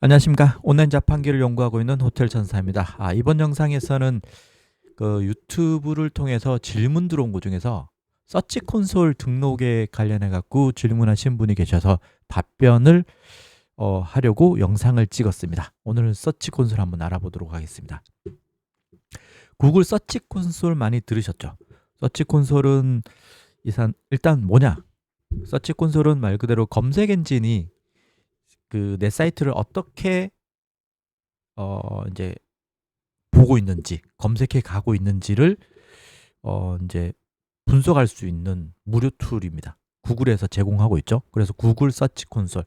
안녕하십니까. 온라인 자판기를 연구하고 있는 호텔 천사입니다. 이번 영상에서는 그 유튜브를 통해서 질문 들어온 것 중에서 서치 콘솔 등록에 관련해 갖고 질문하신 분이 계셔서 답변을 하려고 영상을 찍었습니다. 오늘은 서치 콘솔 한번 알아보도록 하겠습니다. 구글 서치 콘솔 많이 들으셨죠? 서치 콘솔은 일단 뭐냐? 서치 콘솔은 말 그대로 검색 엔진이 그 내 사이트를 어떻게 이제 보고 있는지, 검색해 가고 있는지를 이제 분석할 수 있는 무료 툴입니다. 구글에서 제공하고 있죠. 그래서 구글 서치 콘솔,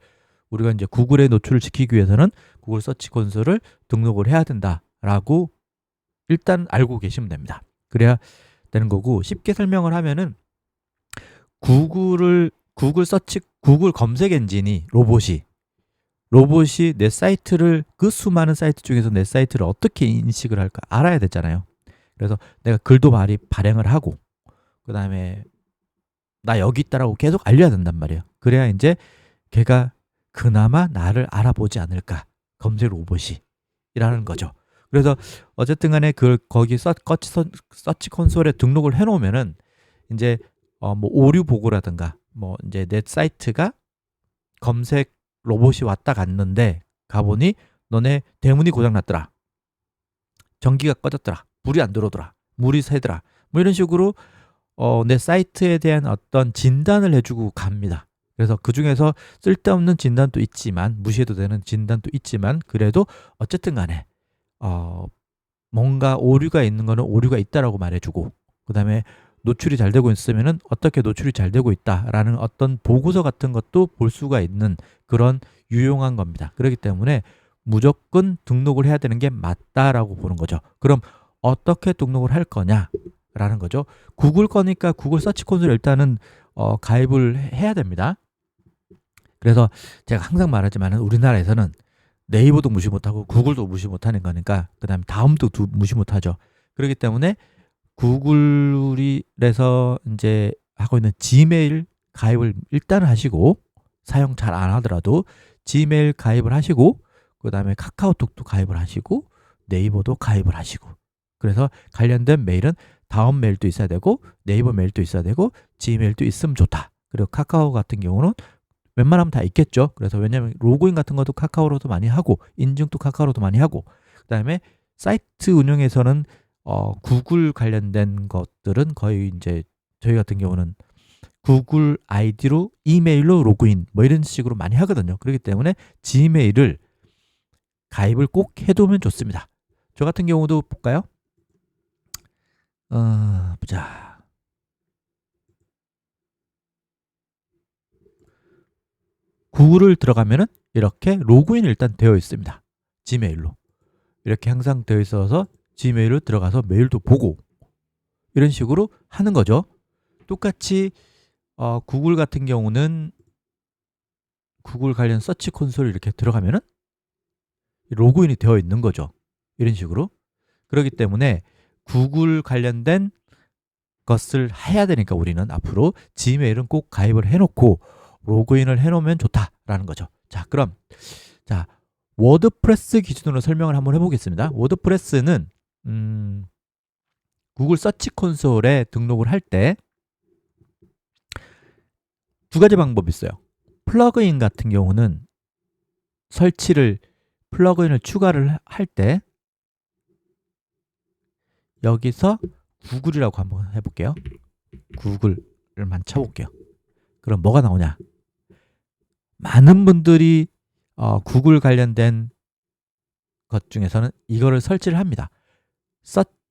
우리가 이제 구글의 노출을 지키기 위해서는 구글 서치 콘솔을 등록을 해야 된다라고 일단 알고 계시면 됩니다. 그래야 되는 거고, 쉽게 설명을 하면은 구글 검색 엔진이 로봇이 내 사이트를, 그 수많은 사이트 중에서 내 사이트를 어떻게 인식을 할까 알아야 되잖아요. 그래서 내가 글도 발행을 하고, 그 다음에 나 여기 있다라고 계속 알려야 된단 말이에요. 그래야 이제 걔가 그나마 나를 알아보지 않을까, 검색 로봇이 이라는 거죠. 그래서 어쨌든 간에 거기 서치 콘솔에 등록을 해 놓으면은 이제 뭐 오류 보고라든가, 뭐 이제 내 사이트가 검색 로봇이 왔다 갔는데 가보니 너네 대문이 고장났더라, 전기가 꺼졌더라, 불이 안 들어오더라, 물이 새더라, 뭐 이런 식으로 내 사이트에 대한 어떤 진단을 해주고 갑니다. 그래서 그 중에서 쓸데없는 진단도 있지만, 무시해도 되는 진단도 있지만, 그래도 어쨌든 간에 뭔가 오류가 있는 거는 오류가 있다라고 말해주고, 그 다음에 노출이 잘 되고 있으면은 어떻게 노출이 잘 되고 있다라는 어떤 보고서 같은 것도 볼 수가 있는 그런 유용한 겁니다. 그렇기 때문에 무조건 등록을 해야 되는 게 맞다라고 보는 거죠. 그럼 어떻게 등록을 할 거냐라는 거죠. 구글 거니까 구글 서치 콘솔 일단은 가입을 해야 됩니다. 그래서 제가 항상 말하지만 우리나라에서는 네이버도 무시 못하고 구글도 무시 못하는 거니까, 그 다음에 다음도 무시 못하죠. 그렇기 때문에 구글에서 이제 하고 있는 지메일 가입을 일단은 하시고, 사용 잘 안 하더라도 지메일 가입을 하시고, 그 다음에 카카오톡도 가입을 하시고, 네이버도 가입을 하시고, 그래서 관련된 메일은 다음 메일도 있어야 되고, 네이버 메일도 있어야 되고, 지메일도 있으면 좋다. 그리고 카카오 같은 경우는 웬만하면 다 있겠죠. 그래서 왜냐면 로그인 같은 것도 카카오로도 많이 하고, 인증도 카카오로도 많이 하고, 그 다음에 사이트 운영에서는 구글 관련된 것들은 거의 이제 저희 같은 경우는 구글 아이디로 이메일로 로그인 뭐 이런 식으로 많이 하거든요. 그렇기 때문에 지메일을 가입을 꼭 해두면 좋습니다. 저 같은 경우도 볼까요? 보자. 구글을 들어가면은 이렇게 로그인이 일단 되어 있습니다. 지메일로 이렇게 항상 되어 있어서 지메일로 들어가서 메일도 보고, 이런 식으로 하는 거죠. 똑같이 구글 같은 경우는 구글 관련 서치 콘솔 이렇게 들어가면은 로그인이 되어 있는 거죠. 이런 식으로. 그렇기 때문에 구글 관련된 것을 해야 되니까 우리는 앞으로 지메일은 꼭 가입을 해놓고 로그인을 해놓으면 좋다라는 거죠. 자, 그럼 워드프레스 기준으로 설명을 한번 해보겠습니다. 워드프레스는 구글 서치 콘솔에 등록을 할 때 두 가지 방법이 있어요. 플러그인 같은 경우는 플러그인을 추가를 할 때 여기서 구글이라고 한번 해볼게요. 구글을만 쳐볼게요. 그럼 뭐가 나오냐? 많은 분들이 구글 관련된 것 중에서는 이거를 설치를 합니다.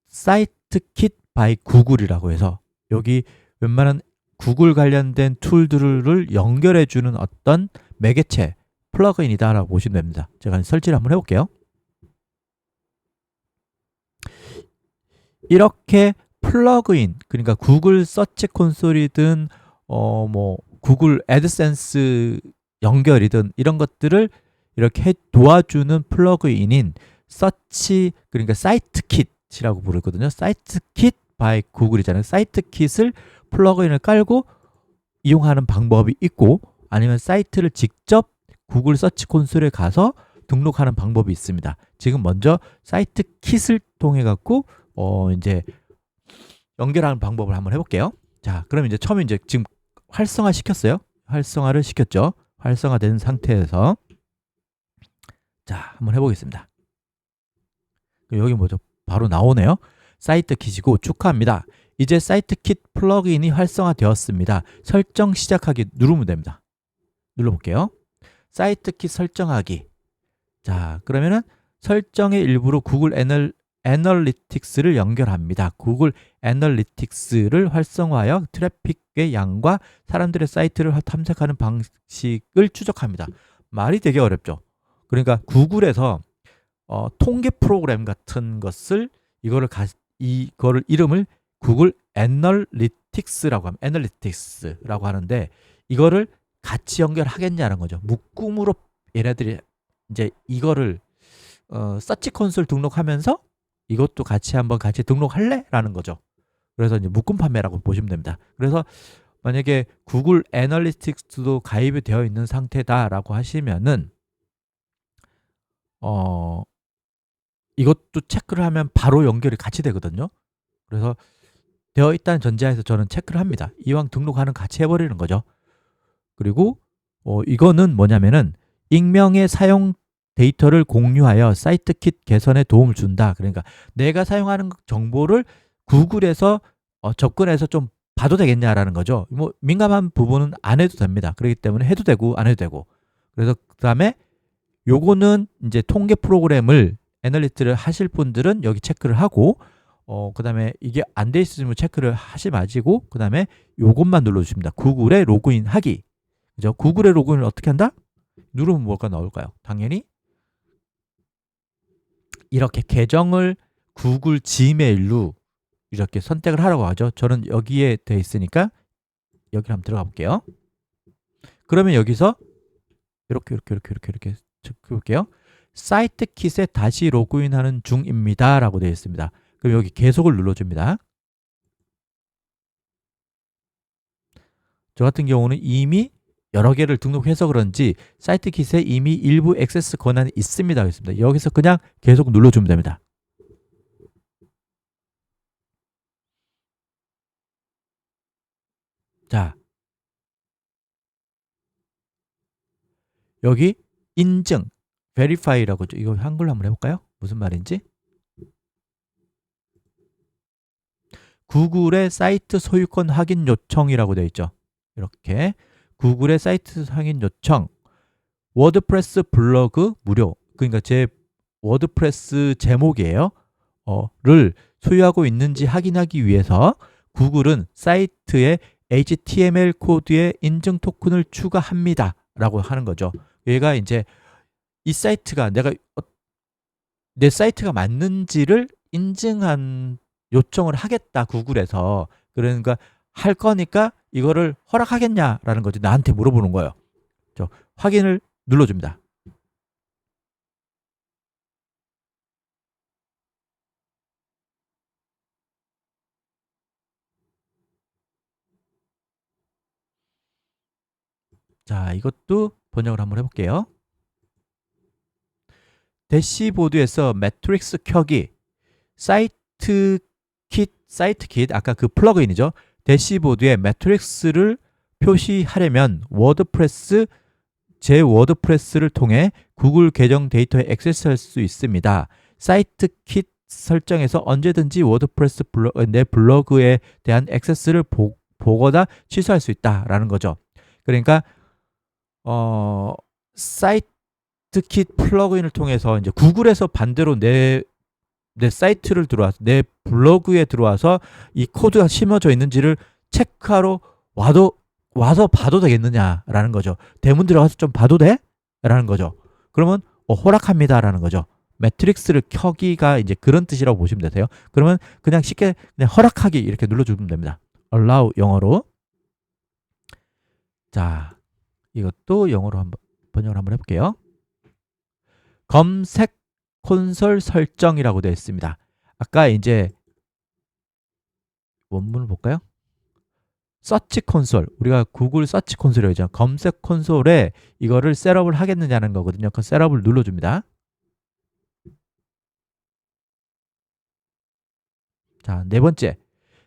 사이트 킷 바이 구글이라고 해서 여기 웬만한 구글 관련된 툴들을 연결해주는 어떤 매개체 플러그인이다라고 보시면 됩니다. 제가 설치를 한번 해볼게요. 이렇게 플러그인, 그러니까 구글 서치 콘솔이든 뭐 구글 애드센스 연결이든 이런 것들을 이렇게 도와주는 플러그인인 서치, 그러니까 사이트 킷이라고 부르거든요. 사이트 킷 바이 구글이잖아요. 사이트 킷을 플러그인을 깔고 이용하는 방법이 있고, 아니면 사이트를 직접 구글 서치 콘솔에 가서 등록하는 방법이 있습니다. 지금 먼저 사이트 킷을 통해 갖고 이제 연결하는 방법을 한번 해볼게요. 자, 그럼 이제 처음에 이제 지금 활성화 시켰어요. 활성화를 시켰죠. 활성화된 상태에서 자, 한번 해보겠습니다. 여기 뭐죠? 바로 나오네요. 사이트 킷이고 축하합니다. 이제 사이트 킷 플러그인이 활성화되었습니다. 설정 시작하기 누르면 됩니다. 눌러볼게요. 사이트 킷 설정하기. 자, 그러면은 설정의 일부로 구글 애널리틱스를 연결합니다. 구글 애널리틱스를 활성화하여 트래픽의 양과 사람들의 사이트를 탐색하는 방식을 추적합니다. 말이 되게 어렵죠. 그러니까 구글에서 통계 프로그램 같은 것을 이거를 이름을 구글 애널리틱스라고 하는데 이거를 같이 연결하겠냐는 거죠. 묶음으로 얘네들이 이제 이거를 서치 콘솔 등록하면서 이것도 같이 등록할래? 라는 거죠. 그래서 이제 묶음 판매라고 보시면 됩니다. 그래서 만약에 구글 애널리틱스도 가입이 되어 있는 상태다라고 하시면은 이것도 체크를 하면 바로 연결이 같이 되거든요. 그래서 되어 있다는 전제하에서 저는 체크를 합니다. 이왕 등록하는 같이 해버리는 거죠. 그리고 이거는 뭐냐면은 익명의 사용 데이터를 공유하여 사이트 킷 개선에 도움을 준다. 그러니까 내가 사용하는 정보를 구글에서 접근해서 좀 봐도 되겠냐라는 거죠. 뭐 민감한 부분은 안 해도 됩니다. 그렇기 때문에 해도 되고 안 해도 되고. 그래서 그다음에 요거는 이제 통계 프로그램을 애널리스트를 하실 분들은 여기 체크를 하고 그다음에 이게 안 돼 있으면 체크를 하지 마시고 그다음에 요것만 눌러 주십니다. 구글에 로그인 하기. 그죠? 구글에 로그인을 어떻게 한다? 누르면 뭐가 나올까요? 당연히 이렇게 계정을 구글 지메일로 이렇게 선택을 하라고 하죠. 저는 여기에 돼 있으니까 여기 한번 들어가 볼게요. 그러면 여기서 이렇게 볼게요. 사이트 킷에 다시 로그인하는 중입니다 라고 되어 있습니다. 그럼 여기 계속을 눌러줍니다. 저 같은 경우는 이미 여러 개를 등록해서 그런지 사이트 킷에 이미 일부 액세스 권한이 있습니다. 그랬습니다. 여기서 그냥 계속 눌러주면 됩니다. 자, 여기 인증, verify라고 이거 한글로 한번 해볼까요? 무슨 말인지? 구글의 사이트 소유권 확인 요청이라고 되어 있죠. 이렇게 구글의 사이트 확인 요청, 워드프레스 블로그 무료. 그러니까 제 워드프레스 제목이에요. 를 소유하고 있는지 확인하기 위해서 구글은 사이트에 HTML 코드의 인증 토큰을 추가합니다. 라고 하는 거죠. 얘가 이제 이 사이트가 내 사이트가 맞는지를 인증한 요청을 하겠다 구글에서. 그러니까 할 거니까 이거를 허락하겠냐라는 거지. 나한테 물어보는 거예요. 확인을 눌러줍니다. 자, 이것도 번역을 한번 해볼게요. 대시보드에서 매트릭스 켜기, 사이트 킷, 아까 그 플러그인이죠. 대시보드에 매트릭스를 표시하려면 제 워드프레스를 통해 구글 계정 데이터에 액세스할 수 있습니다. 사이트 킷 설정에서 언제든지 워드프레스 내 블로그에 대한 액세스를 보거나 취소할 수 있다라는 거죠. 그러니까 사이트 킷 플러그인을 통해서 이제 구글에서 반대로 내 사이트를 들어와서 내 블로그에 들어와서 이 코드가 심어져 있는지를 체크하러 와서 봐도 되겠느냐라는 거죠. 대문 들어가서 좀 봐도 돼? 라는 거죠. 그러면 허락합니다 라는 거죠. 매트릭스를 켜기가 이제 그런 뜻이라고 보시면 되세요. 그러면 그냥 쉽게 그냥 허락하기 이렇게 눌러주면 됩니다. allow 영어로. 자, 이것도 영어로 번역을 한번 해볼게요. 검색 콘솔 설정이라고 되어 있습니다. 아까 이제 원문을 볼까요? 서치 콘솔, 우리가 구글 서치 콘솔이라고 하죠. 검색 콘솔에 이거를 셋업을 하겠느냐는 거거든요. 그 셋업을 눌러줍니다. 자, 네 번째,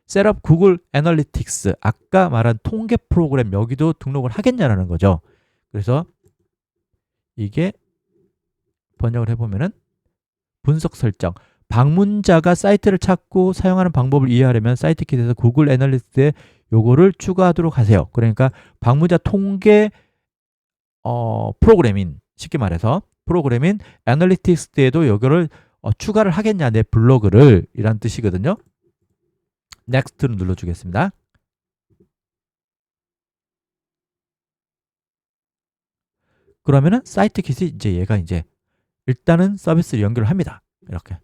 셋업 구글 애널리틱스, 아까 말한 통계 프로그램 여기도 등록을 하겠냐라는 거죠. 그래서 이게 번역을 해보면은 분석 설정, 방문자가 사이트를 찾고 사용하는 방법을 이해하려면 사이트 킷에서 구글 애널리스트에 요거를 추가하도록 하세요. 그러니까 방문자 통계 프로그램인, 쉽게 말해서 프로그램인 애널리틱스에도 요거를 추가를 하겠냐, 내 블로그를, 이란 뜻이거든요. 넥스트를 눌러주겠습니다. 그러면은 사이트 킷이 이제 얘가 이제 일단은 서비스를 연결을 합니다. 이렇게.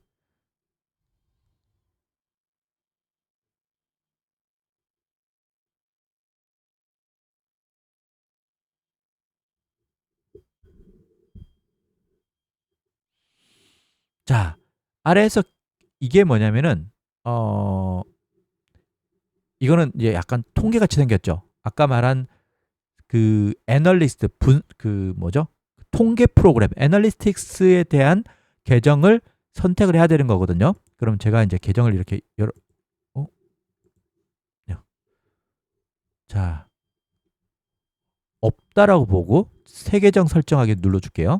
자, 아래에서 이게 뭐냐면은 이거는 이제 약간 통계같이 생겼죠. 아까 말한 그 애널리스트 그 뭐죠? 통계 프로그램 애널리틱스에 대한 계정을 선택을 해야 되는 거거든요. 그럼 제가 이제 계정을 이렇게 열어 자, 없다라고 보고 새 계정 설정하기 눌러줄게요.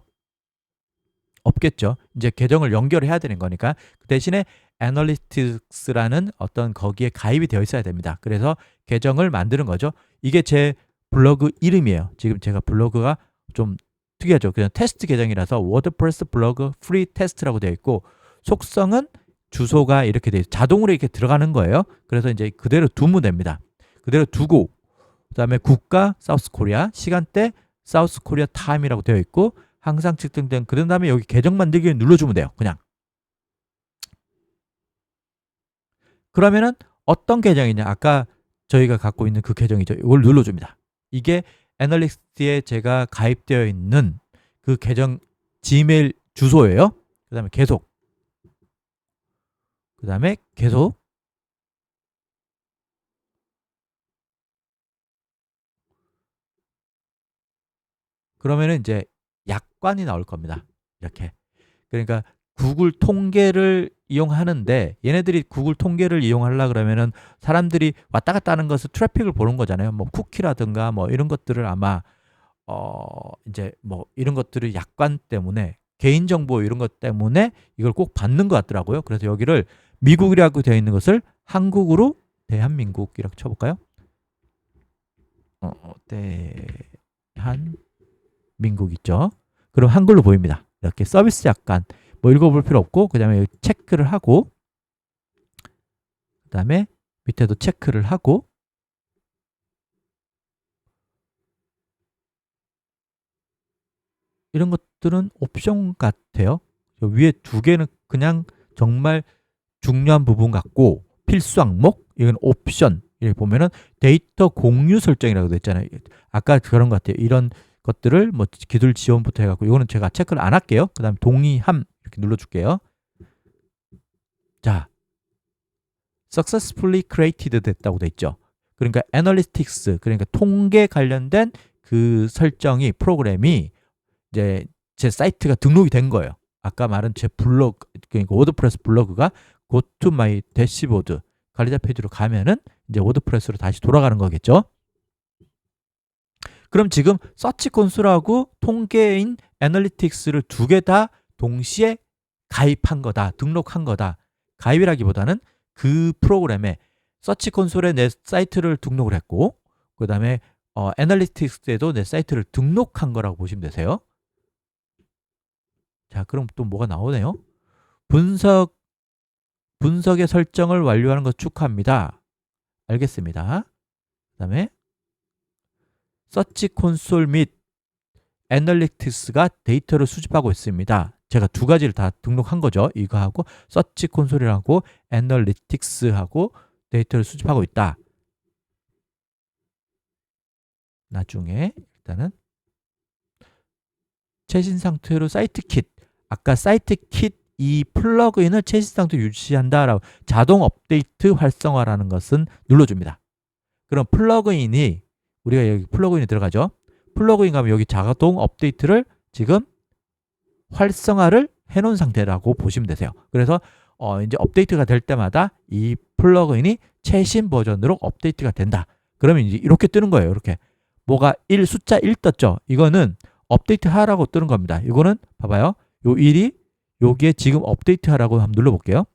없겠죠. 이제 계정을 연결해야 되는 거니까. 그 대신에 애널리틱스라는 어떤 거기에 가입이 되어 있어야 됩니다. 그래서 계정을 만드는 거죠. 이게 제 블로그 이름이에요. 지금 제가 블로그가 좀 특이하죠. 그냥 테스트 계정이라서 워드프레스 블로그 프리 테스트라고 되어 있고, 속성은 주소가 이렇게 돼 자동으로 이렇게 들어가는 거예요. 그래서 이제 그대로 두면 됩니다. 그대로 두고, 그다음에 국가 사우스 코리아, 시간대 사우스 코리아 타임이라고 되어 있고, 항상 측정된, 그 다음에 여기 계정 만들기를 눌러주면 돼요. 그냥. 그러면은 어떤 계정이냐, 아까 저희가 갖고 있는 그 계정이죠. 이걸 눌러줍니다. 이게 애널리스트에 제가 가입되어 있는 그 계정 지메일 주소예요. 그 다음에 계속, 그 다음에 계속, 그러면은 이제 약관이 나올 겁니다. 이렇게. 그러니까 구글 통계를 이용하는데, 얘네들이 구글 통계를 이용하려 그러면은 사람들이 왔다 갔다 하는 것을 트래픽을 보는 거잖아요. 뭐 쿠키라든가 뭐 이런 것들을 아마 이제 뭐 이런 것들을 약관 때문에, 개인정보 이런 것 때문에 이걸 꼭 받는 것 같더라고요. 그래서 여기를 미국이라고 되어 있는 것을 한국으로 대한민국이라고 쳐볼까요? 대한민국 있죠. 그럼 한글로 보입니다. 이렇게 서비스 약관 뭐 읽어볼 필요 없고, 그 다음에 체크를 하고, 그 다음에 밑에도 체크를 하고, 이런 것들은 옵션 같아요. 위에 두 개는 그냥 정말 중요한 부분 같고, 필수 항목, 이건 옵션. 여기 보면은 데이터 공유 설정이라고 됐잖아요. 아까 그런 것 같아요. 이런 것들을 뭐 기술 지원부터 해갖고, 이거는 제가 체크를 안 할게요. 그 다음 동의함 이렇게 눌러줄게요. 자, successfully created 됐다고 돼 있죠. 그러니까 애널리틱스, 그러니까 통계 관련된 그 설정이, 프로그램이 이제 제 사이트가 등록이 된 거예요. 아까 말한 제 블로그, 그러니까 워드프레스 블로그가 go to my dashboard 관리자 페이지로 가면은 이제 워드프레스로 다시 돌아가는 거겠죠. 그럼 지금 서치 콘솔하고 통계인 애널리틱스를 두 개 다 동시에 가입한 거다, 등록한 거다. 가입이라기보다는 그 프로그램에, 서치 콘솔에 내 사이트를 등록을 했고, 그 다음에 애널리틱스에도 내 사이트를 등록한 거라고 보시면 되세요. 자, 그럼 또 뭐가 나오네요. 분석의 설정을 완료하는 것 축하합니다. 알겠습니다. 그 다음에 서치 콘솔 및 애널리틱스가 데이터를 수집하고 있습니다. 제가 두 가지를 다 등록한 거죠. 이거하고 서치 콘솔이라고 애널리틱스하고 데이터를 수집하고 있다. 나중에 일단은 최신 상태로 사이트 킷, 아까 사이트 킷 이 플러그인을 최신 상태로 유지한다라고 자동 업데이트 활성화라는 것은 눌러줍니다. 그럼 플러그인이 우리가 여기 플러그인이 들어가죠. 플러그인 가면 여기 자동 업데이트를 지금 활성화를 해놓은 상태라고 보시면 되세요. 그래서 이제 업데이트가 될 때마다 이 플러그인이 최신 버전으로 업데이트가 된다. 그러면 이제 이렇게 뜨는 거예요. 이렇게 뭐가 숫자 1 떴죠. 이거는 업데이트 하라고 뜨는 겁니다. 이거는 봐봐요. 요 1이 여기에 지금 업데이트 하라고 한번 눌러볼게요.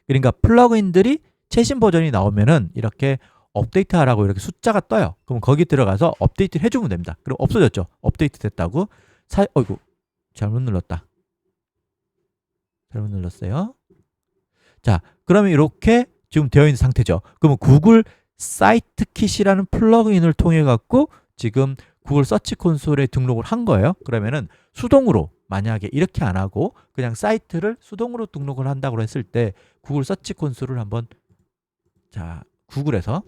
그러니까 플러그인들이 최신 버전이 나오면은 이렇게 업데이트 하라고 이렇게 숫자가 떠요. 그럼 거기 들어가서 업데이트를 해주면 됩니다. 그럼 없어졌죠. 업데이트 됐다고. 어이구 잘못 눌렀다. 잘못 눌렀어요. 자, 그러면 이렇게 지금 되어 있는 상태죠. 그러면 구글 사이트 킷이라는 플러그인을 통해 갖고 지금 구글 서치 콘솔에 등록을 한 거예요. 그러면은 수동으로 만약에 이렇게 안 하고 그냥 사이트를 수동으로 등록을 한다고 했을 때 구글 서치 콘솔을 한번 자, 구글에서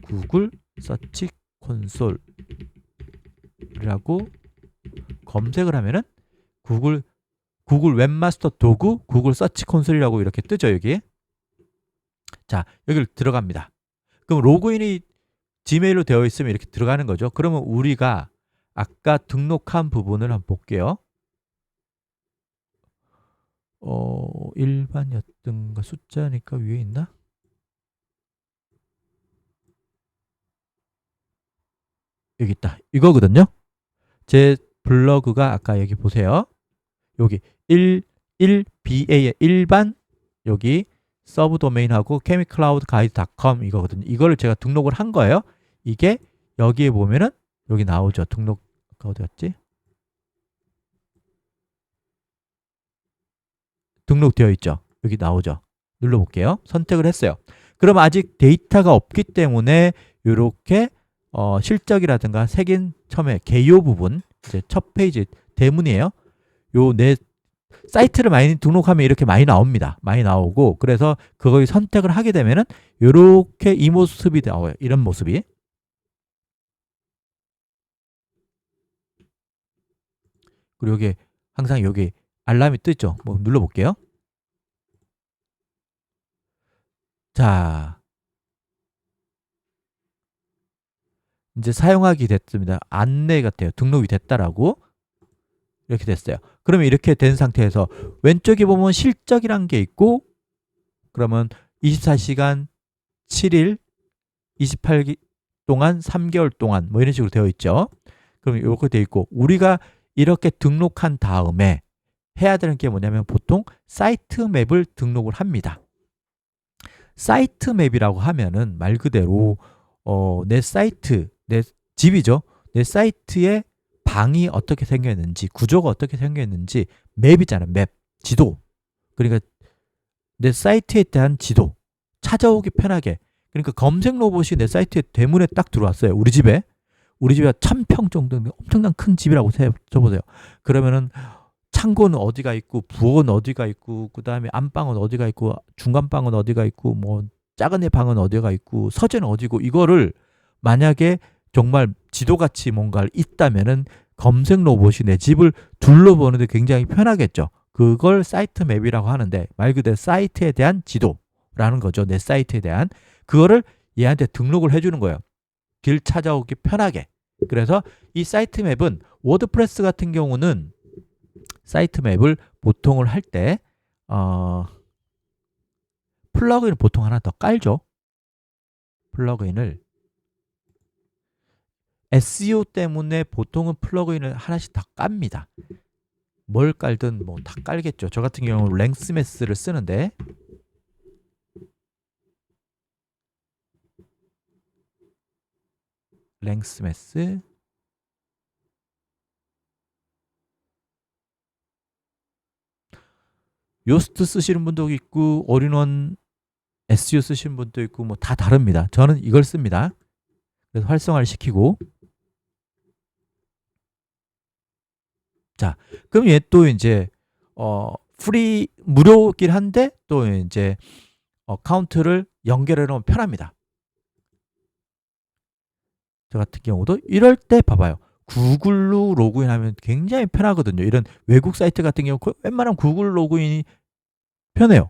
구글 서치 콘솔이라고 검색을 하면은 구글 웹마스터 도구 구글 서치 콘솔이라고 이렇게 뜨죠. 여기. 자, 여기를 들어갑니다. 그럼 로그인이 지메일로 되어 있으면 이렇게 들어가는 거죠. 그러면 우리가 아까 등록한 부분을 한번 볼게요. 일반이었던가 숫자니까 위에 있나? 여기 있다. 이거거든요. 제 블로그가 아까 여기 보세요. 여기 1BA의 일반 여기 서브 도메인하고 chemicloudguide.com 이거거든요. 이거를 제가 등록을 한 거예요. 이게 여기에 보면은 여기 나오죠. 등록 어디 갔지? 등록되어 있죠. 여기 나오죠. 눌러볼게요. 선택을 했어요. 그럼 아직 데이터가 없기 때문에 이렇게 실적이라든가 색인 처음에 개요 부분 이제 첫 페이지 대문이에요. 요 내 사이트를 많이 등록하면 이렇게 많이 나옵니다. 많이 나오고 그래서 그걸 선택을 하게 되면은 이렇게 이 모습이 나와요. 이런 모습이. 그리고 여기 항상 여기 알람이 뜨죠. 뭐 눌러볼게요. 자, 이제 사용하게 됐습니다. 안내가 돼요. 등록이 됐다라고 이렇게 됐어요. 그러면 이렇게 된 상태에서 왼쪽에 보면 실적이란 게 있고 그러면 24시간 7일 28기 동안 3개월 동안 뭐 이런 식으로 되어 있죠. 그럼 이렇게 되어 있고 우리가 이렇게 등록한 다음에 해야 되는 게 뭐냐면 보통 사이트 맵을 등록을 합니다. 사이트 맵이라고 하면은 말 그대로 내 사이트, 내 집이죠. 내 사이트의 방이 어떻게 생겼는지, 구조가 어떻게 생겼는지 맵이잖아. 맵, 지도. 그러니까 내 사이트에 대한 지도 찾아오기 편하게. 그러니까 검색 로봇이 내 사이트에 대문에 딱 들어왔어요. 우리 집에 1000평 정도는 엄청난 큰 집이라고 써보세요. 그러면은 창고는 어디가 있고 부엌은 어디가 있고 그 다음에 안방은 어디가 있고 중간방은 어디가 있고 뭐 작은 애 방은 어디가 있고 서재는 어디고 이거를 만약에 정말 지도같이 뭔가를 있다면은 검색 로봇이 내 집을 둘러보는데 굉장히 편하겠죠. 그걸 사이트 맵이라고 하는데 말 그대로 사이트에 대한 지도라는 거죠. 내 사이트에 대한 그거를 얘한테 등록을 해주는 거예요. 길 찾아오기 편하게. 그래서 이 사이트 맵은 워드프레스 같은 경우는 사이트 맵을 보통을 할 때 플러그인을 보통 하나 더 깔죠. 플러그인을 SEO 때문에 보통은 플러그인을 하나씩 다 깝니다. 뭘 깔든 뭐 다 깔겠죠. 저 같은 경우는 랭스매스를 쓰는데 랭스매스 요스트 쓰시는 분도 있고 올인원 SEO 쓰시는 분도 있고 뭐 다 다릅니다. 저는 이걸 씁니다. 그래서 활성화를 시키고 자, 그럼 얘 또 이제 프리 무료긴 한데 또 이제 어카운트를 연결해 놓으면 편합니다. 저 같은 경우도 이럴 때 봐봐요. 구글로 로그인하면 굉장히 편하거든요. 이런 외국 사이트 같은 경우 웬만하면 구글 로그인이 편해요.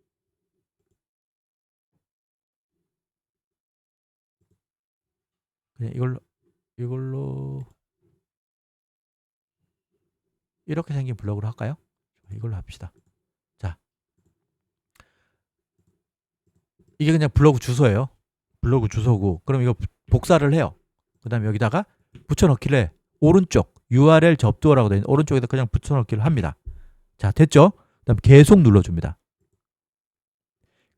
그냥 이걸로 이렇게 생긴 블로그로 할까요? 이걸로 합시다. 자, 이게 그냥 블로그 주소예요. 블로그 주소고, 그럼 이거 복사를 해요. 그 다음에 여기다가 붙여넣기를 해. 오른쪽 URL 접두어라고 되어 있는 오른쪽에다 그냥 붙여넣기를 합니다. 자, 됐죠? 그 다음 계속 눌러줍니다.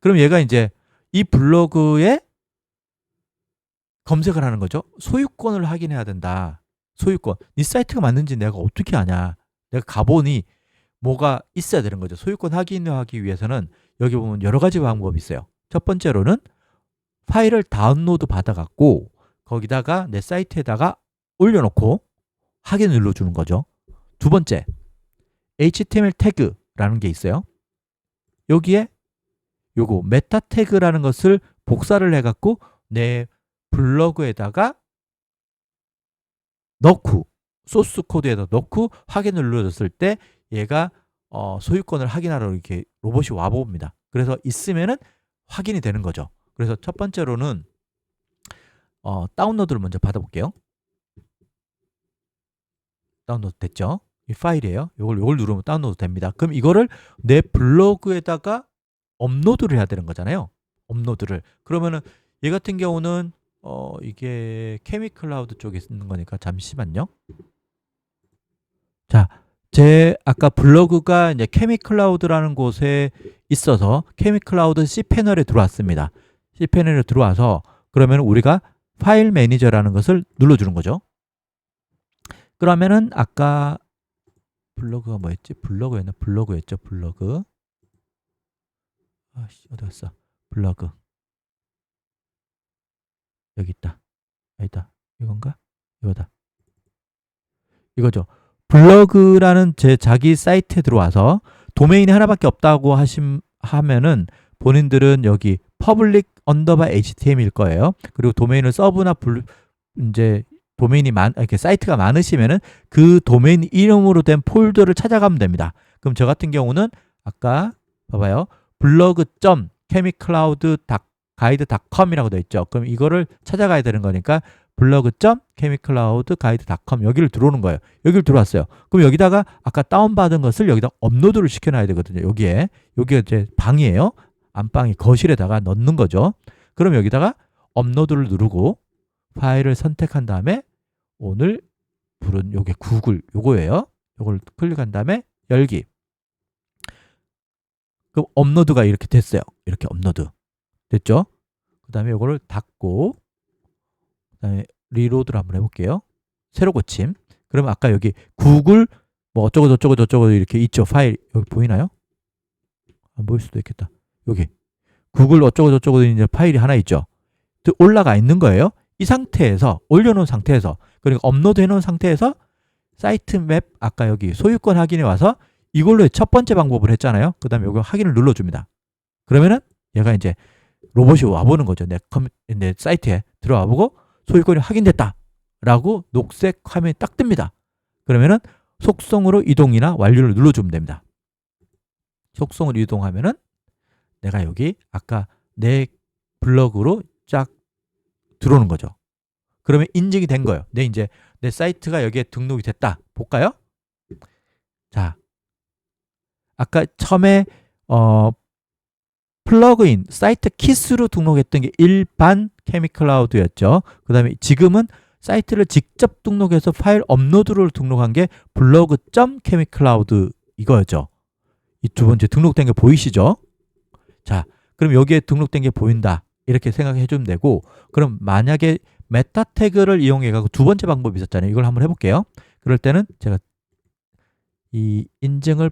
그럼 얘가 이제 이 블로그에 검색을 하는 거죠. 소유권을 확인해야 된다. 소유권. 네 사이트가 맞는지 내가 어떻게 아냐. 내가 가보니 뭐가 있어야 되는 거죠. 소유권 확인하기 위해서는 여기 보면 여러 가지 방법이 있어요. 첫 번째로는 파일을 다운로드 받아갖고 거기다가 내 사이트에다가 올려놓고 확인을 눌러주는 거죠. 두 번째, HTML 태그라는 게 있어요. 여기에 요거 메타 태그라는 것을 복사를 해갖고 내 블로그에다가 넣고 소스 코드에다 넣고 확인을 눌러줬을 때 얘가 소유권을 확인하러 이렇게 로봇이 와봅니다. 그래서 있으면은 확인이 되는 거죠. 그래서 첫 번째로는 다운로드를 먼저 받아볼게요. 다운로드 됐죠? 이 파일이에요. 요걸 누르면 다운로드 됩니다. 그럼 이거를 내 블로그에다가 업로드를 해야 되는 거잖아요. 업로드를. 그러면은 얘 같은 경우는 이게 케미클라우드 쪽에 있는 거니까 잠시만요. 자, 제 아까 블로그가 이제 케미클라우드라는 곳에 있어서 케미클라우드 C패널에 들어왔습니다. C패널에 들어와서 그러면 우리가 파일 매니저라는 것을 눌러주는 거죠. 그러면은 아까 블로그가 뭐였지? 블로그였죠. 블로그. 아씨, 어디 갔어? 블로그. 여기 있다. 아니다. 이건가? 이거다. 이거죠. 블로그라는 자기 사이트에 들어와서 도메인이 하나밖에 없다고 하면은 본인들은 여기 public _html일 거예요. 그리고 도메인을 서브나 이제 도메인이 이렇게 사이트가 많으시면은 그 도메인 이름으로 된 폴더를 찾아가면 됩니다. 그럼 저 같은 경우는 아까 봐봐요. blog.chemicloud.guide.com이라고 되어 있죠. 그럼 이거를 찾아가야 되는 거니까 blog.chemicloud.guide.com 여기를 들어오는 거예요. 여기를 들어왔어요. 그럼 여기다가 아까 다운받은 것을 여기다 업로드를 시켜놔야 되거든요. 여기가 이제 방이에요. 안방이 거실에다가 넣는 거죠. 그럼 여기다가 업로드를 누르고 파일을 선택한 다음에 오늘 부른 요게 구글 요거예요. 요걸 클릭한 다음에 열기. 그럼 업로드가 이렇게 됐어요. 이렇게 업로드 됐죠? 그 다음에 요거를 닫고 그 다음에 리로드를 한번 해볼게요. 새로 고침. 그러면 아까 여기 구글 뭐 어쩌고 저쩌고 이렇게 있죠. 파일 여기 보이나요? 안 보일 수도 있겠다. 여기 구글 어쩌고 저쩌고 이제 파일이 하나 있죠. 올라가 있는 거예요. 이 상태에서 올려놓은 상태에서 그러니까 업로드 해놓은 상태에서 사이트 맵 아까 여기 소유권 확인에 와서 이걸로 첫 번째 방법을 했잖아요. 그 다음에 여기 확인을 눌러줍니다. 그러면은 얘가 이제 로봇이 와보는 거죠. 내 사이트에 들어와 보고 소유권이 확인됐다 라고 녹색 화면이 딱 뜹니다. 그러면은 속성으로 이동이나 완료를 눌러주면 됩니다. 속성으로 이동하면은 내가 여기 아까 내 블로그로 쫙 들어오는 거죠. 그러면 인증이 된 거예요. 이제 내 사이트가 여기에 등록이 됐다. 볼까요? 자, 아까 처음에 플러그인 사이트 키스로 등록했던 게 일반 케미클라우드였죠. 그 다음에 지금은 사이트를 직접 등록해서 파일 업로드를 등록한 게 블로그.chemicloud 이거였죠. 이 두 번째 등록된 게 보이시죠? 자, 그럼 여기에 등록된 게 보인다. 이렇게 생각해 주면 되고, 그럼 만약에 메타 태그를 이용해 갖고 두 번째 방법이 있었잖아요. 이걸 한번 해볼게요. 그럴 때는 제가 이 인증을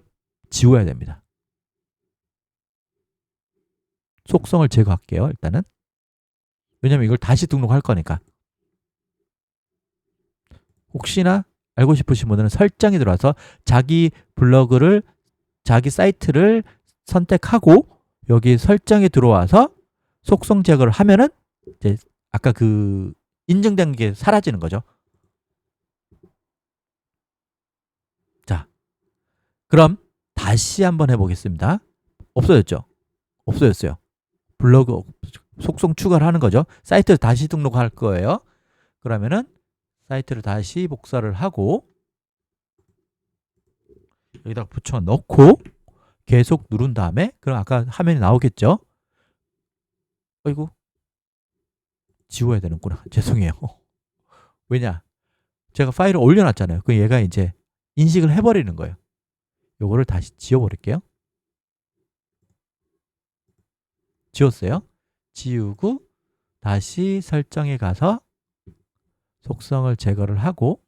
지워야 됩니다. 속성을 제거할게요. 일단은 왜냐면 이걸 다시 등록할 거니까. 혹시나 알고 싶으신 분들은 설정에 들어와서 자기 블로그를 자기 사이트를 선택하고 여기 설정에 들어와서 속성 제거를 하면은 이제 아까 그 인증된 게 사라지는 거죠. 자, 그럼 다시 한번 해보겠습니다. 없어졌죠? 없어졌어요. 블로그 속성 추가를 하는 거죠. 사이트를 다시 등록할 거예요. 그러면은 사이트를 다시 복사를 하고 여기다가 붙여 넣고 계속 누른 다음에 그럼 아까 화면이 나오겠죠? 어이구 지워야 되는구나. 죄송해요. 왜냐? 제가 파일을 올려놨잖아요. 그 얘가 이제 인식을 해버리는 거예요. 요거를 다시 지워버릴게요. 지웠어요. 지우고 다시 설정에 가서 속성을 제거를 하고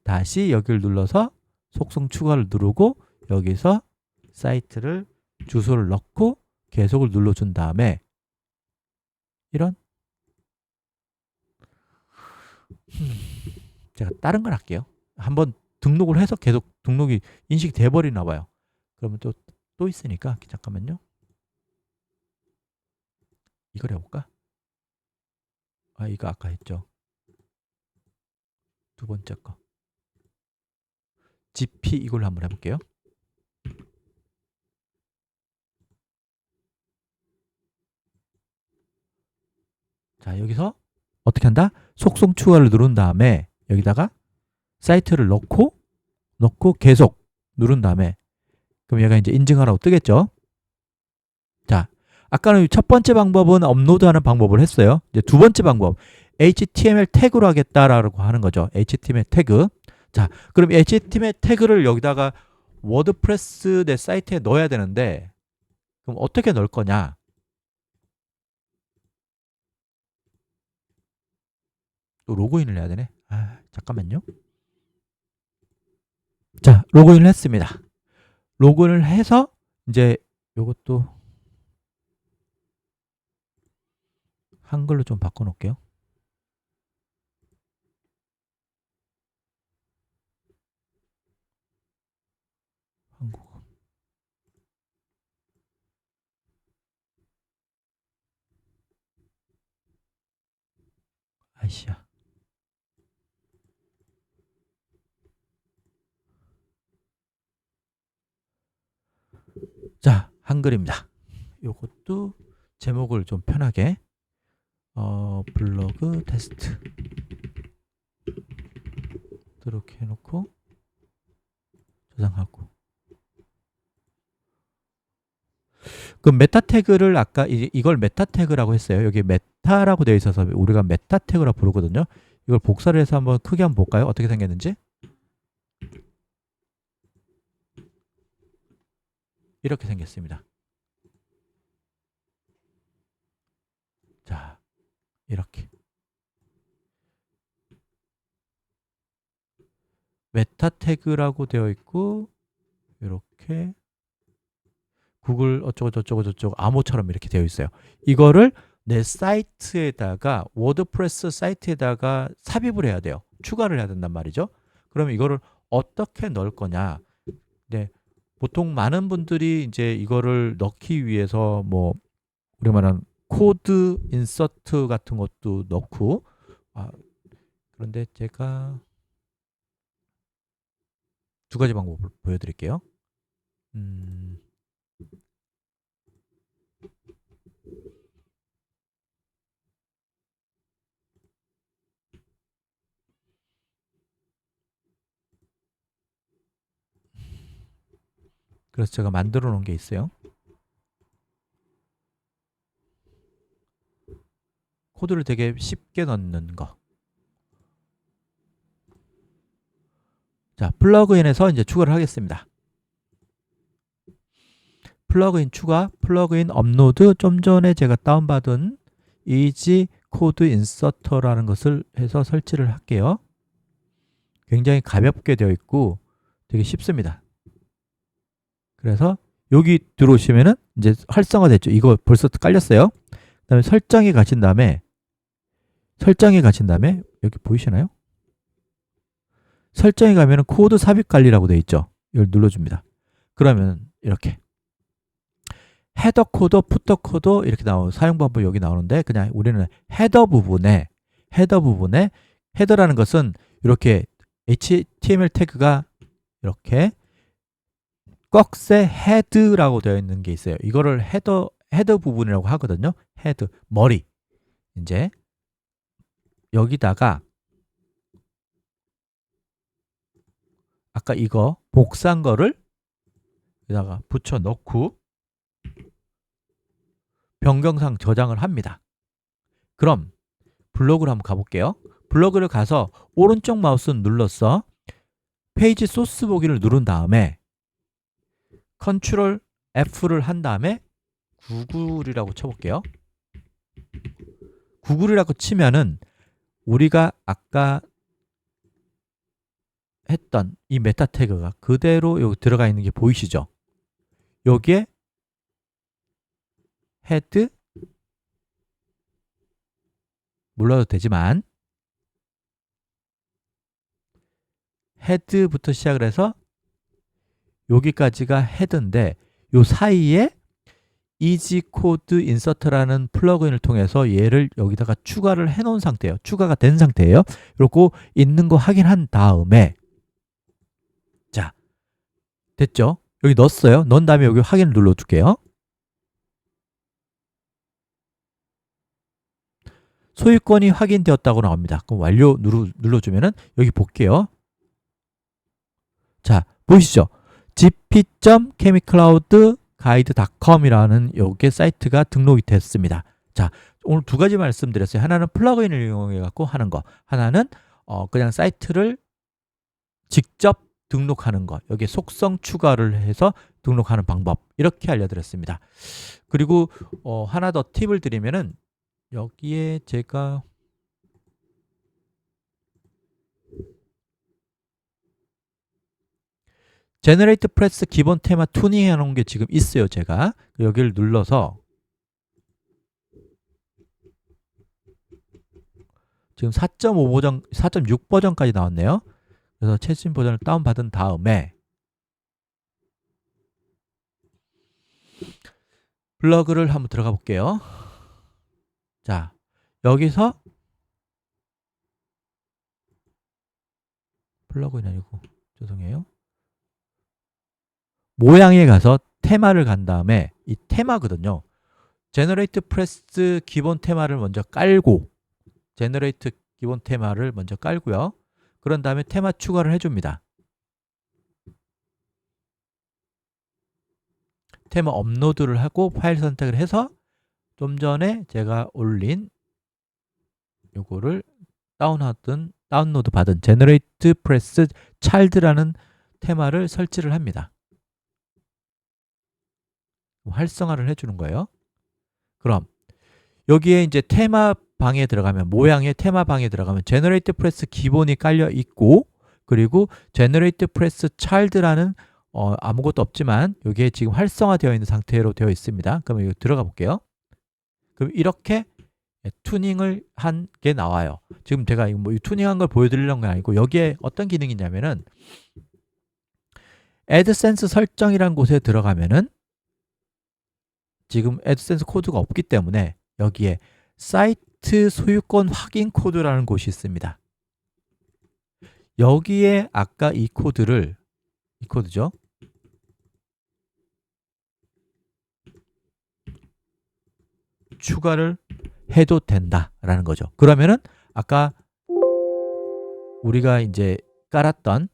다시 여기를 눌러서 속성 추가를 누르고 여기서 사이트를 주소를 넣고 계속을 눌러준 다음에 이런 제가 다른 걸 할게요. 한번 등록을 해서 계속 등록이 인식이 돼버리나 봐요. 그러면 또 있으니까 잠깐만요. 이걸 해볼까? 아 이거 아까 했죠. 두 번째 거 GP 이걸로 한번 해볼게요. 자 여기서 어떻게 한다? 속성 추가를 누른 다음에 여기다가 사이트를 넣고 계속 누른 다음에 그럼 얘가 이제 인증하라고 뜨겠죠. 자 아까는 첫 번째 방법은 업로드하는 방법을 했어요. 이제 두 번째 방법 HTML 태그로 하겠다라고 하는 거죠. HTML 태그. 자 그럼 HTML 태그를 여기다가 워드프레스 내 사이트에 넣어야 되는데 그럼 어떻게 넣을 거냐? 또 로그인을 해야 되네. 아 잠깐만요. 자 로그인을 했습니다. 로그인을 해서 이제 요것도 한글로 좀 바꿔 놓을게요. 한국어. 아이씨야. 자 한글입니다. 요것도 제목을 좀 편하게 블로그 테스트 이렇게 해놓고 저장하고 그 메타 태그를 아까 이걸 메타 태그라고 했어요. 여기 메타라고 되어 있어서 우리가 메타 태그라고 부르거든요. 이걸 복사를 해서 한번 크게 한번 볼까요? 어떻게 생겼는지. 이렇게 생겼습니다. 자 이렇게 메타 태그라고 되어 있고 이렇게 구글 어쩌고 저쩌고 암호처럼 이렇게 되어 있어요. 이거를 내 사이트에다가 워드프레스 사이트에다가 삽입을 해야 돼요. 추가를 해야 된단 말이죠. 그럼 이거를 어떻게 넣을 거냐? 네, 보통 많은 분들이 이제 이거를 넣기 위해서 뭐 우리 말하는 코드 인서트 같은 것도 넣고 그런데 제가 두 가지 방법을 보여드릴게요. 그래서 제가 만들어 놓은 게 있어요. 코드를 되게 쉽게 넣는 거. 자, 플러그인에서 이제 추가를 하겠습니다. 플러그인 추가, 플러그인 업로드, 좀 전에 제가 다운받은 이지 코드 인서터라는 것을 해서 설치를 할게요. 굉장히 가볍게 되어 있고 되게 쉽습니다. 그래서 여기 들어오시면은 이제 활성화됐죠. 이거 벌써 깔렸어요. 그다음에 설정에 가신 다음에 여기 보이시나요? 설정에 가면은 코드 삽입 관리라고 되어 있죠. 이걸 눌러줍니다. 그러면 이렇게 헤더 코드, 푸터 코드 이렇게 사용 방법 여기 나오는데 그냥 우리는 헤더 부분에 헤더라는 것은 이렇게 HTML 태그가 이렇게 꺽쇠 헤드라고 되어 있는 게 있어요. 이거를 헤드 부분이라고 하거든요. 헤드, 머리. 이제 여기다가 아까 이거 복사한 거를 여기다가 붙여 넣고 변경상 저장을 합니다. 그럼 블로그를 한번 가볼게요. 블로그를 가서 오른쪽 마우스 눌러서 페이지 소스 보기를 누른 다음에 컨트롤 F를 한 다음에 구글이라고 쳐볼게요. 구글이라고 치면은 우리가 아까 했던 이 메타 태그가 그대로 여기 들어가 있는 게 보이시죠? 여기에 헤드 눌러도 되지만 헤드부터 시작을 해서 여기까지가 헤드인데 요 사이에 이지 코드 인서트라는 플러그인을 통해서 얘를 여기다가 추가를 해 놓은 상태예요. 추가가 된 상태예요. 그리고 있는 거 확인한 다음에 자, 됐죠? 여기 넣었어요. 넣은 다음에 여기 확인을 눌러줄게요. 소유권이 확인되었다고 나옵니다. 그럼 완료 눌러주면은 여기 볼게요. 자, 보이시죠? gp.chemicloudguide.com이라는 요게 사이트가 등록이 됐습니다. 자, 오늘 두 가지 말씀드렸어요. 하나는 플러그인을 이용해 갖고 하는 거, 하나는 그냥 사이트를 직접 등록하는 거, 여기에 속성 추가를 해서 등록하는 방법, 이렇게 알려드렸습니다. 그리고 하나 더 팁을 드리면은 여기에 제가 제너레이트 프레스 기본 테마 투닝 해놓은 게 지금 있어요. 제가 여기를 눌러서 지금 4.5 버전, 4.6 버전까지 나왔네요. 그래서 최신 버전을 다운받은 다음에 블로그를 한번 들어가 볼게요. 자, 여기서 플러그인 아니고 죄송해요. 모양에 가서 테마를 간 다음에 이 테마거든요. 제너레이트 프레스 기본 테마를 먼저 깔고 제너레이트 기본 테마를 먼저 깔고요. 그런 다음에 테마 추가를 해줍니다. 테마 업로드를 하고 파일 선택을 해서 좀 전에 제가 올린 요거를 다운로드 받은 제너레이트 프레스 차일드라는 테마를 설치를 합니다. 활성화를 해주는 거예요. 그럼 여기에 이제 테마 방에 들어가면, 모양의 테마 방에 들어가면 제너레이트 프레스 기본이 깔려 있고, 그리고 제너레이트 프레스 차일드라는 아무것도 없지만 여기에 지금 활성화되어 있는 상태로 되어 있습니다. 그러면 여기 들어가 볼게요. 그럼 이렇게 투닝을 한 게 나와요. 지금 제가 뭐 투닝한 걸 보여드리려는 건 아니고, 여기에 어떤 기능이 있냐면은 애드센스 설정이라는 곳에 들어가면은 지금 애드센스 코드가 없기 때문에 여기에 사이트 소유권 확인 코드라는 곳이 있습니다. 여기에 아까 이 코드죠. 추가를 해도 된다라는 거죠. 그러면은 아까 우리가 이제 깔았던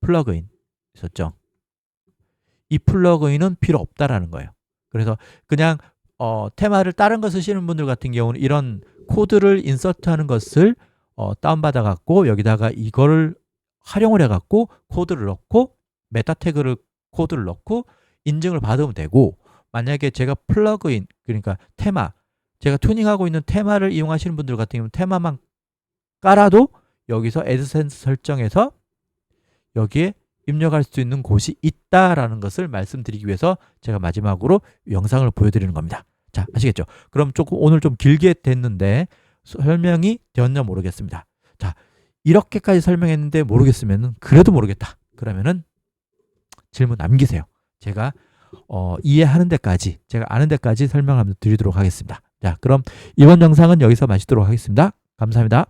플러그인 있었죠. 이 플러그인은 필요 없다라는 거예요. 그래서 그냥 테마를 다른 거 쓰시는 분들 같은 경우는 이런 코드를 인서트하는 것을 다운받아 갖고 여기다가 이거를 활용을 해 갖고 코드를 넣고 메타 태그를 코드를 넣고 인증을 받으면 되고, 만약에 제가 플러그인, 그러니까 테마, 제가 투닝하고 있는 테마를 이용하시는 분들 같은 경우는 테마만 깔아도 여기서 애드센스 설정에서 여기에 입력할 수 있는 곳이 있다라는 것을 말씀드리기 위해서 제가 마지막으로 영상을 보여드리는 겁니다. 자, 아시겠죠? 그럼 조금 오늘 좀 길게 됐는데 설명이 되었냐 모르겠습니다. 자, 이렇게까지 설명했는데 모르겠으면 그래도 모르겠다. 그러면은 질문 남기세요. 제가 이해하는 데까지, 제가 아는 데까지 설명을 드리도록 하겠습니다. 자, 그럼 이번 영상은 여기서 마치도록 하겠습니다. 감사합니다.